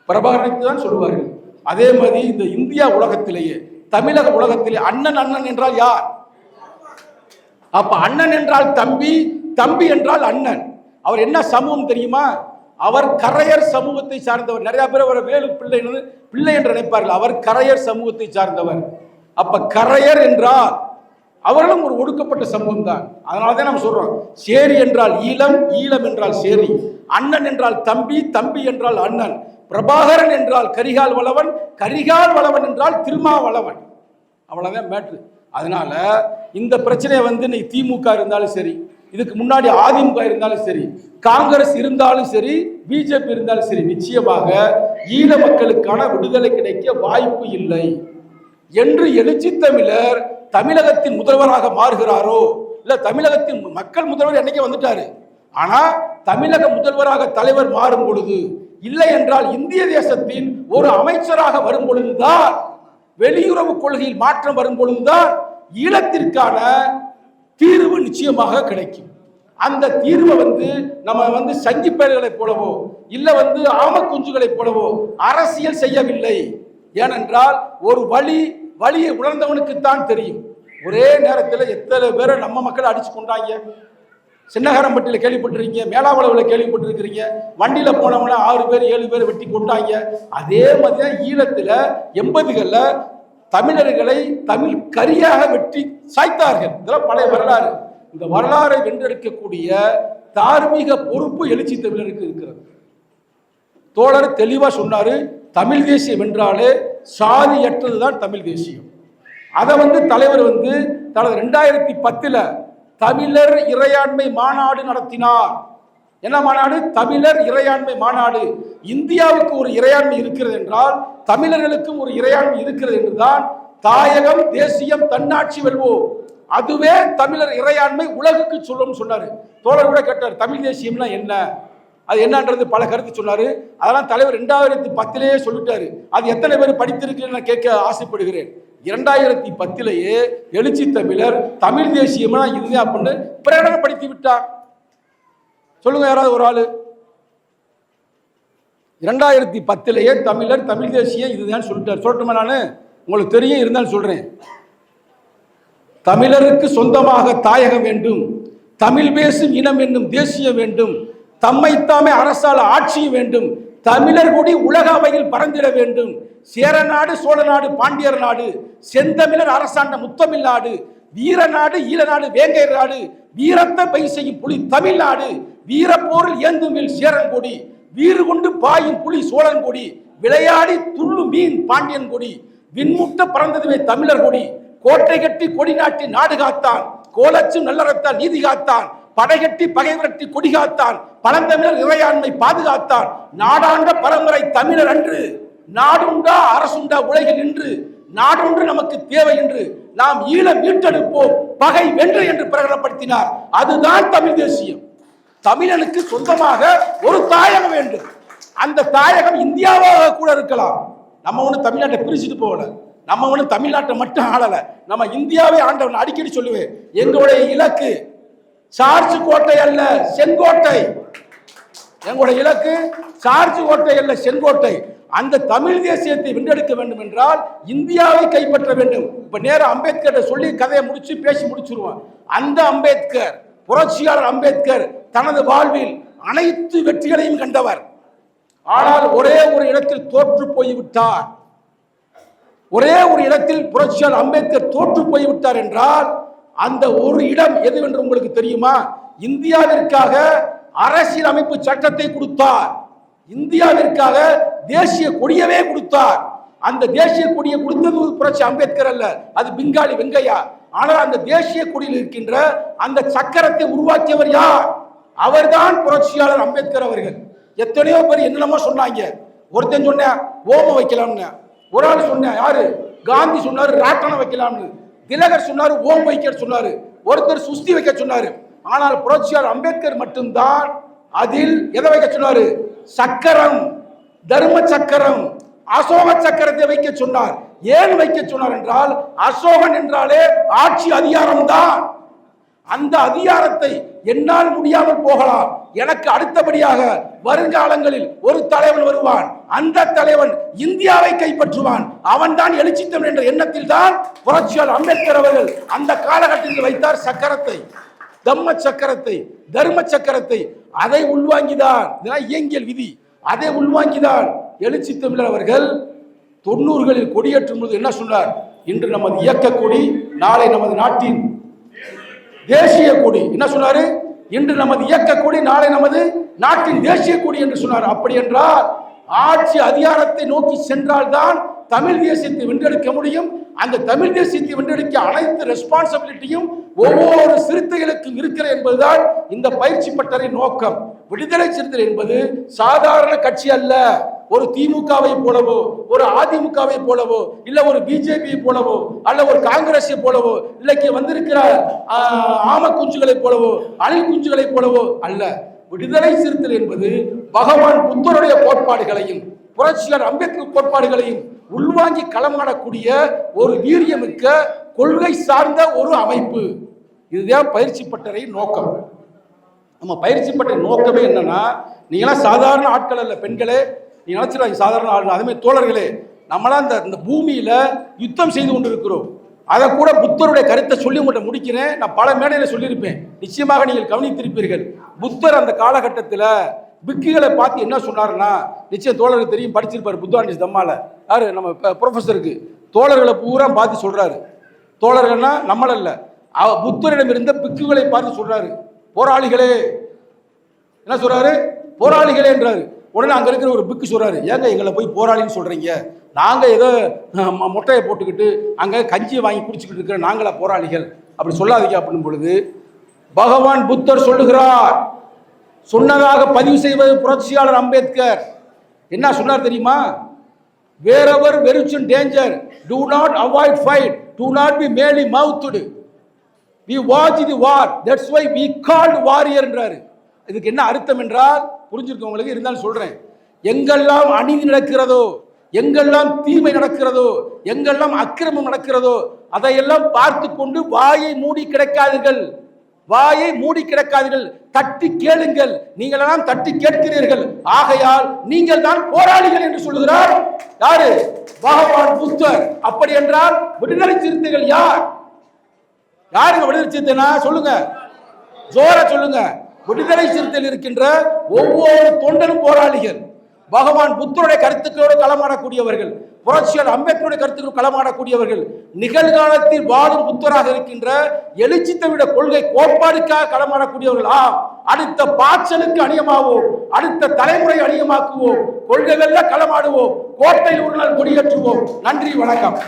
பிரபாகரனுக்கு தான் சொல்லுவார்கள். அதே மாதிரி இந்த இந்தியா உலகத்திலேயே, தமிழக உலகத்திலே அண்ணன் அண்ணன் என்றால் யார்? அப்ப அண்ணன் என்றால் தம்பி, தம்பி என்றால் அண்ணன். அவர் என்ன சமூகம் தெரியுமா? அவர் கரையர் சமூகத்தை சார்ந்தவர். நிறைய பேர் அவர் வேலு பிள்ளை பிள்ளை என்று நினைப்பார்கள். அவர் கரையர் சமூகத்தை சார்ந்தவர். அப்ப கரையர் என்றால் அவர்களும் ஒரு ஒடுக்கப்பட்ட சமூகம் தான். அதனாலதான் நம்ம சொல்றோம், சேரி என்றால் ஈழம், ஈழம் என்றால் சேரி. அண்ணன் என்றால் தம்பி, தம்பி என்றால் அண்ணன். பிரபாகரன் என்றால் கரிகால் வளவன், கரிகால் வளவன் என்றால் திருமாவளவன். அவ்வளவுதான் மேட்ரு. அதனால இந்த பிரச்சனையை நீ திமுக இருந்தாலும் சரி, இதுக்கு முன்னாடி அதிமுக இருந்தாலும் சரி, காங்கிரஸ் இருந்தாலும் சரி, பிஜேபி இருந்தாலும் சரி, நிச்சயமாக ஈழ மக்களுக்கான விடுதலை கிடைக்க வாய்ப்பு இல்லை என்று எழுச்சி தமிழர் தமிழகத்தின் முதல்வராக மாறுகிறாரோ, இல்ல தமிழகத்தின் மக்கள் முதல்வர் என்னைக்கே வந்துட்டாரு. ஆனா தமிழக முதல்வராக தலைவர் மாறும் பொழுது, இல்லை என்றால் இந்திய தேசத்தின் ஒரு அமைச்சராக வரும் பொழுதுதான், வெளியுறவு கொள்கையில் மாற்றம் வரும் பொழுதுதான் ஈழத்திற்கான தீர்வு நிச்சயமாக கிடைக்கும். அந்த தீர்வை நம்ம சங்கி பயல்களை போலவோ இல்ல ஆம குஞ்சுகளை போலவோ அரசியல் செய்யவில்லை. ஏனென்றால் ஒரு வழியை உணர்ந்தவனுக்குத்தான் தெரியும். ஒரே நேரத்தில் எத்தனை பேரை நம்ம மக்களை அடிச்சு கொண்டாங்க. சின்னகரம்பட்டியில் கேள்விப்பட்டிருக்கீங்க, மேலாவளவில் கேள்விப்பட்டிருக்கிறீங்க. வண்டியில போனவன 6 பேர் 7 பேர் வெட்டி கொண்டாங்க. அதே மாதிரி ஈழத்தில் 80களில் தமிழர்களை தமிழ் கரியாக வெட்டி சாய்த்தார்கள். இதெல்லாம் பழைய வரலாறு. இந்த வரலாறை வென்றெடுக்கக்கூடிய தார்மீக பொறுப்பு எழுச்சி தமிழருக்கு இருக்கிறது. தோழர் தெளிவா சொன்னாரு, தமிழ் தேசியம் என்றாலே சாதியற்றதுதான் தமிழ் தேசியம். அதை தலைவர் தனது 2010 தமிழர் இறையாண்மை மாநாடு நடத்தினார். என்ன மாநாடு? தமிழர் இறையாண்மை மாநாடு. இந்தியாவுக்கு ஒரு இறையாண்மை இருக்கிறது என்றால் தமிழர்களுக்கும் ஒரு இறையாண்மை இருக்கிறது என்றுதான் தாயகம் தேசியம் தன்னாட்சி வெல்வோம், அதுவே தமிழர் இறையாண்மை உலகுக்கு சொல்லும் சொன்னாரு. தோழர் கூட கேட்டார், தமிழ் தேசியம்னா என்ன, அது என்னன்றது பல கருத்து சொன்னாரு. அதெல்லாம் தலைவர் 2010 சொல்லிட்டாரு. அது எத்தனை பேர் படித்திருக்கீங்கன்னு நான் கேட்க ஆசைப்படுகிறேன். 2010 எழுச்சி தமிழர் தமிழ் தேசியம்னா இதுதான் அப்படின்னு பிரகடனப்படுத்தி விட்டார். சொல்லுங்க யாராவது ஒரு ஆளு. 2010 தமிழர் தமிழ் தேசியம் இதுதான் சொல்லிட்டார். சொல்லட்டுமா? நான் உங்களுக்கு தெரியும், இருந்தாலும் சொல்றேன். தமிழருக்கு சொந்தமாக தாயகம் வேண்டும், தமிழ் பேசும் இனம் என்னும் தேசியம் வேண்டும், தம்மைத்தாமே அரசால ஆட்சியும் வேண்டும், தமிழர் குடி உலக அவையில் பறந்திட வேண்டும், சேர நாடு சோழ நாடு பாண்டியர் நாடு, செந்தமிழர் அரசாண்ட முத்தமிழ் நாடு, வீர நாடு ஈழ நாடு வேங்கையர் நாடு, வீரத்தை பை செய்யும் புலி தமிழ்நாடு, வீரப்போரில் ஏந்துமில் சேரன் கொடி, வீறு கொண்டு பாயும் புலி சோழன் கொடி, விளையாடி துள்ளு மீன் பாண்டியன் கொடி, விண்முட்ட பறந்ததுவே தமிழர் கொடி, கோட்டை கட்டி கொடி நாட்டி நாடு காத்தான், கோலச்சு நல்லறத்தால் நீதி காத்தான், படைகட்டி பகை விரட்டி கொடி காத்தான், பழந்தமிழர் இறையாண்மை பாதுகாத்தான், நாடாண்ட பரம்பரை தமிழர் அன்று, நாடுண்டா அரசுண்டா உலகில் நின்று, நாடொன்று நமக்கு தேவை என்று நாம் ஈழம் மீட்டெடுப்போம் பகை வென்று என்று பிரகடனப்படுத்தினார். அதுதான் தமிழ் தேசியம். தமிழனுக்கு சொந்தமாக ஒரு தாயகம் வேண்டும். அந்த தாயகம் இந்தியாவாக கூட இருக்கலாம். நம்ம ஒண்ணு தமிழ்நாட்டை பிரிச்சுட்டு போகல, நம்ம ஒண்ணு தமிழ்நாட்டை மட்டும் ஆளல, நம்ம இந்தியாவை ஆண்டவன். அடிக்கடி சொல்லுவேன், எங்களுடைய இலக்கு சார்ஜ் கோட்டை அல்ல செங்கோட்டை. எங்களுடைய இலக்கு சார்ஜ் கோட்டை அல்ல செங்கோட்டை. அந்த தமிழ் தேசியத்தை வென்றெடுக்க வேண்டும் என்றால் இந்தியாவை கைப்பற்ற வேண்டும். இப்ப நேரம் அம்பேத்கர் சொல்லி கதையை முடிச்சு பேசி முடிச்சிருவான். அந்த அம்பேத்கர், புரட்சியாளர் அம்பேத்கர் தனது வாழ்வில் அனைத்து வெற்றிகளையும் கண்டவர். ஆனால் ஒரே ஒரு இடத்தில் தோற்று போய்விட்டார். ஒரே ஒரு இடத்தில் புரட்சியாளர் அம்பேத்கர் தோற்று போய்விட்டார் என்றால் அந்த ஒரு இடம் எதுவென்று உங்களுக்கு தெரியுமா? இந்தியாவிற்காக அரசியல் அமைப்பு சட்டத்தை கொடுத்தார். இந்தியாவிற்காக தேசிய கொடியவே கொடுத்தார். அந்த தேசிய கொடியை கொடுத்தது புரட்சி அம்பேத்கர் அல்ல, அது பெங்காலி வெங்கையா. ஆனால் அந்த தேசிய கொடியில் இருக்கின்ற அந்த சக்கரத்தை உருவாக்கியவர் யார்? அவர்தான் புரட்சியாளர் அம்பேத்கர் அவர்கள். எத்தனையோ பேர் என்னென்னமோ சொன்னாங்க. ஒருத்தன் சொன்ன ஓம வைக்கலாம்னு, ஒரு ஆள் சொன்ன யாரு காந்தி சொன்னாரு ராட்டணம் வைக்கலாம்னு, திலகர் சொன்னாரு ஓம் வைக்க சொன்னாரு, ஒருத்தர் சுஸ்தி வைக்க சொன்னாரு. ஆனால் புரட்சியாளர் அம்பேத்கர் மட்டும்தான் அதில் எதை வைக்க சொன்னாரு? சக்கரம், தர்ம சக்கரம், அசோக சக்கரத்தை வைக்க சொன்னார். ஏன் வைக்க சொன்னார் என்றால் அசோகன் என்றாலே ஆட்சி அதிகாரம் தான். அந்த அதிகாரத்தை என்னால் முடியாமல் போகலாம், எனக்கு அடுத்தபடியாக வருங்காலங்களில் ஒரு தலைவன் வருவான், அந்த தலைவன் இந்தியாவை கைப்பற்றுவான், அவன் தான் எழுச்சி தமிழ் என்ற எண்ணத்தில் தான் புரட்சியாளர் அம்பேத்கர் அவர்கள் அந்த காலகட்டத்தில் வைத்தார் சக்கரத்தை, தம்ம சக்கரத்தை, தர்ம சக்கரத்தை. அதை உள்வாங்கிதான் இயங்கியல் விதி. அதை உள்வாங்கிதான் எழுச்சி தமிழர் அவர்கள் 90களில் கொடியேற்றும் போது என்ன சொன்னார்? இன்று நமது இயக்க கொடி, நாளை நமது நாட்டின் தேசிய கொடி. என்ன சொன்னாரு? இன்று நமது இயக்க கொடி, நாளை நமது நாட்டின் தேசிய கொடி என்று சொன்னார். அப்படி என்றால் ஆட்சி அதிகாரத்தை நோக்கி சென்றால்தான் தமிழ் தேசியத்தை வென்றெடுக்க முடியும். அந்த தமிழ் தேசியத்தை வென்றெடுக்க அனைத்து ரெஸ்பான்சிபிலிட்டியும் ஒவ்வொரு சிறுத்தைகளுக்கும் இருக்கிற என்பதுதான் இந்த பயிற்சி பட்டறையின் நோக்கம். விடுதலை சிறுத்தைகள் என்பது சாதாரண கட்சி அல்ல. ஒரு திமுகவை போலவோ, ஒரு அதிமுகவை போலவோ, இல்ல ஒரு பிஜேபி போலவோ, அல்ல ஒரு காங்கிரஸை போலவோ, இல்லைக்கு வந்திருக்கிற ஆம குஞ்சுகளை போலவோ, அணில் குஞ்சுகளை போலவோ அல்ல. விடுதலை சிறுத்தைகள் என்பது பகவான் புத்தருடைய கோட்பாடுகளையும் புரட்சியாளர் அம்பேத்கர் கோட்பாடுகளையும் உள்வாங்கி களமாடக்கூடிய ஒரு வீரியமிக்க கொள்கை சார்ந்த ஒரு அமைப்பு. இதுதான் பயிற்சி பட்டறையின் நோக்கம். நம்ம பயிற்சி பட்டறை நோக்கமே என்னன்னா, நீங்களாம் சாதாரண ஆட்கள் அல்ல பெண்களே, நீங்க நினைச்சிடாங்க சாதாரண ஆட்கள். அதுமே தோழர்களே, நம்மளாம் இந்த பூமியில யுத்தம் செய்து கொண்டு இருக்கிறோம். அதை கூட புத்தருடைய கருத்தை சொல்லி உங்கள்கிட்ட முடிக்கிறேன். நான் பல மேடையில் சொல்லியிருப்பேன், நிச்சயமாக நீங்கள் கவனித்திருப்பீர்கள். புத்தர் அந்த காலகட்டத்தில் பிக்குகளை பார்த்து என்ன சொன்னாருன்னா, நிச்சயம் தோழருக்கு தெரியும், படிச்சிருப்பார் புத்தாண்டி தம்மால. யாரு நம்ம ப்ரொஃபஸருக்கு தோழர்களை பூரா பார்த்து சொல்றாரு. தோழர்கள்னா நம்மளல்ல, புத்தரிடம் இருந்த பிக்குகளை பார்த்து சொல்றாரு, போராளிகளே. என்ன சொல்றாரு? போராளிகளே என்றாரு. உடனே அங்க இருக்கிற ஒரு பிக்கு சொல்றாரு, ஏங்க எங்களை போய் போராளின்னு சொல்றீங்க? நாங்க ஏதோ மொட்டையை போட்டுக்கிட்டு அங்க கஞ்சியை வாங்கி குடிச்சுக்கிட்டு இருக்கிற நாங்களா போராளிகள்? அப்படி சொல்லாதீங்க அப்படின்னு பொழுது பகவான் புத்தர் சொல்லுகிறார். சொன்னதாக பதிவு செய்வது புரட்சியாளர் அம்பேத்கர். என்ன சொன்னார் தெரியுமா? wherever veruch in danger, do not avoid fight, do not be merely mouthed, we watch the war, that's why we called warrior என்றாரு. இதுக்கு என்ன அர்த்தம் என்றால் புரிஞ்சிருக்க உங்களுக்கு, இருந்தாலும் சொல்றேன். எங்கெல்லாம் அநீதி நடக்கிறதோ, எங்கெல்லாம் தீமை நடக்கிறதோ, எங்கெல்லாம் அக்கிரமம் நடக்கிறதோ அதையெல்லாம் பார்த்து கொண்டு வாயை மூடி கிடக்காதீர்கள், வாயை மூடி கிடக்காதீர்கள், தட்டி கேளுங்கள். நீங்கள் எல்லாம் தட்டி கேட்கிறீர்கள், ஆகையால் நீங்கள் தான் போராளிகள் என்று சொல்லுகிறார். யாரு? பகவான் புத்தர். அப்படி என்றால் விடுதலை சிறுத்தைகள் யார்? யாருங்க விடுதலை சிறுத்தைனா? சொல்லுங்க, ஜோர சொல்லுங்க. விடுதலை சிறுத்தையில் இருக்கின்ற ஒவ்வொரு தொண்டனும் போராளிகள். பகவான் புத்தருடைய கருத்துக்களோடு களமாடக்கூடியவர்கள், புரட்சியாளர் அம்பேத்கருடைய கருத்துக்களோடு களமாடக்கூடியவர்கள், நிகழ்காலத்தில் வாழும் புத்தராக இருக்கின்ற எழுச்சி தமிழ் கொள்கை கோட்பாடுக்காக களமாடக்கூடியவர்கள். அடுத்த பாய்ச்சலுக்கு அணியமாவோம், அடுத்த தலைமுறை அணியமாக்குவோம், கொள்கைகள்ல களமாடுவோம், கோட்டையில் ஒரு நாள் கொடியேற்றுவோம். நன்றி, வணக்கம்.